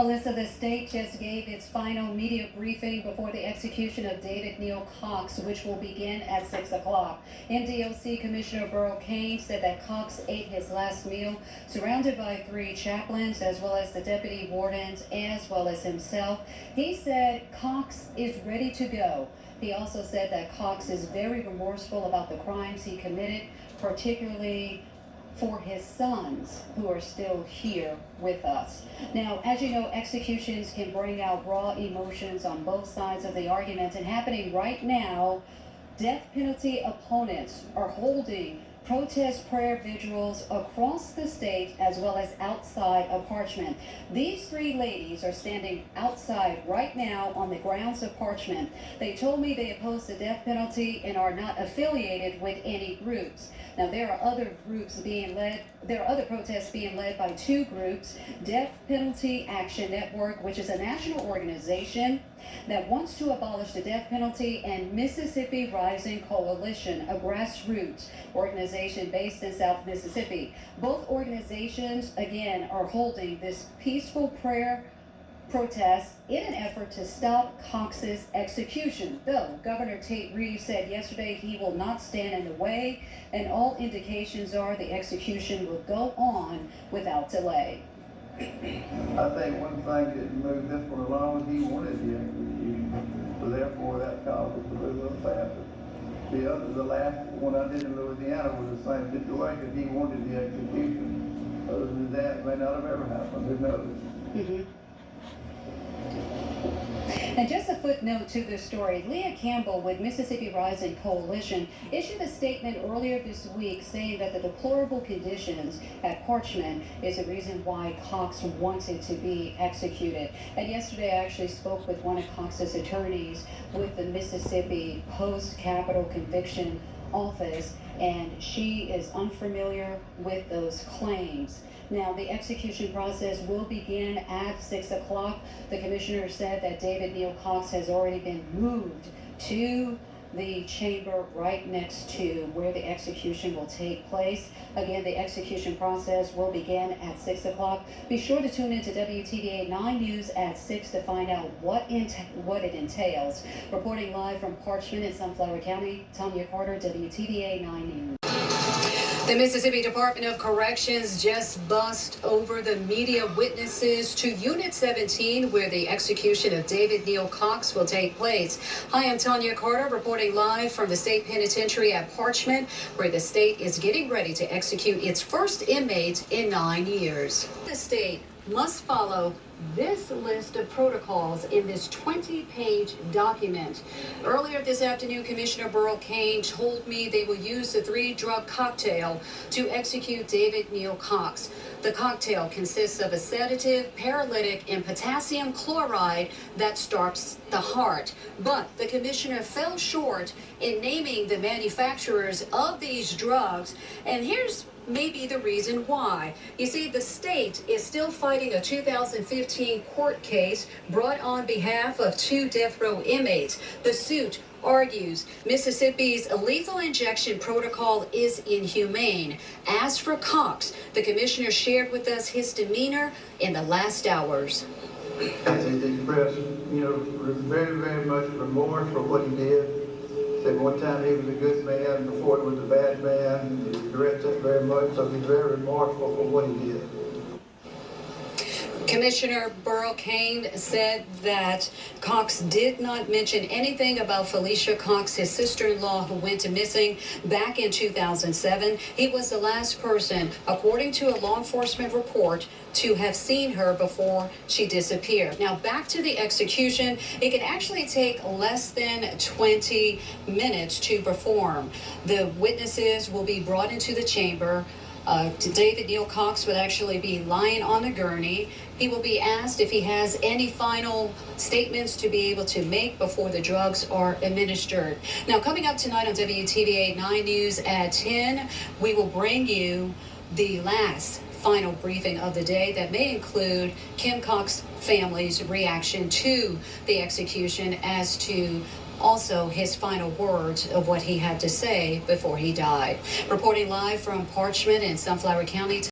Alyssa, the state just gave its final media briefing before the execution of David NEAL COX, which will begin at 6 o'clock. NDOC Commissioner Burl Cain said that Cox ate his last meal surrounded by 3 chaplains, as well as the deputy wardens, as well as himself. He said Cox is ready to go. He also said that Cox is very remorseful about the crimes he committed, particularly for his sons who are still here with us. Now, as you know, executions can bring out raw emotions on both sides of the argument, and happening right now, death penalty opponents are holding protest prayer vigils across the state as well as outside of Parchman. These 3 ladies are standing outside right now on the grounds of Parchman. They told me they oppose the death penalty and are not affiliated with any groups. Now, there are other protests being led by 2 groups: Death Penalty Action Network, which is a national organization that wants to abolish the death penalty, and Mississippi Rising Coalition, a grassroots organization based in South Mississippi. Both organizations, again, are holding this peaceful prayer protest in an effort to stop Cox's execution, though Governor Tate Reeves said yesterday he will not stand in the way, and all indications are the execution will go on without delay. I think one thing that moved this one along, he wanted the execution, so therefore that caused it to move a little faster. The last one I did in Louisiana was the same situation. He wanted the execution. Other than that, it may not have ever happened. Who knows? And just a footnote to this story, Leah Campbell with Mississippi Rising Coalition issued a statement earlier this week saying that the deplorable conditions at Parchman is the reason why Cox wanted to be executed. And yesterday I actually spoke with one of Cox's attorneys with the Mississippi Post-Capital Conviction Office, and she is unfamiliar with those claims. Now, the execution process will begin at 6 o'clock. The commissioner said that David NEAL COX has already been moved to the chamber right next to where the execution will take place. Again, the execution process will begin at 6 o'clock. Be sure to tune into WTVA 9 News at 6 to find out what it entails. Reporting live from Parchman in Sunflower County, Tanya Carter, WTVA 9 News. The Mississippi Department of Corrections just bussed over the media witnesses to Unit 17, where the execution of David NEAL COX will take place. Hi, I'm Tanya Carter, reporting live from the state penitentiary at Parchman, where the state is getting ready to execute its first inmate in 9 years. The state must follow this list of protocols in this 20-page document. Earlier this afternoon, Commissioner Burl Cain told me they will use the 3-drug cocktail to execute David NEAL COX. The cocktail consists of a sedative, paralytic, and potassium chloride that stops the heart. But the commissioner fell short in naming the manufacturers of these drugs, and here's maybe the reason why. You see, the state is still fighting a 2015 court case brought on behalf of 2 death row inmates. The suit argues Mississippi's lethal injection protocol is inhumane. As for Cox, the commissioner shared with us his demeanor in the last hours. He expressed, very, very much remorse for what he did. Said one time he was a good man, before he was a bad man. He regrets it very much, so he's very remorseful for what he did. Commissioner Burl Cain said that Cox did not mention anything about Felicia Cox, his sister-in-law, who went missing back in 2007. He was the last person, according to a law enforcement report, to have seen her before she disappeared. Now, back to the execution. It can actually take less than 20 minutes to perform. The witnesses will be brought into the chamber. David NEAL COX would actually be lying on a gurney. He will be asked if he has any final statements to be able to make before the drugs are administered. Now, coming up tonight on WTVA 9 News at 10, we will bring you the last final briefing of the day that may include Kim Cox's family's reaction to the execution, as to also his final words of what he had to say before he died. Reporting live from Parchman in Sunflower County.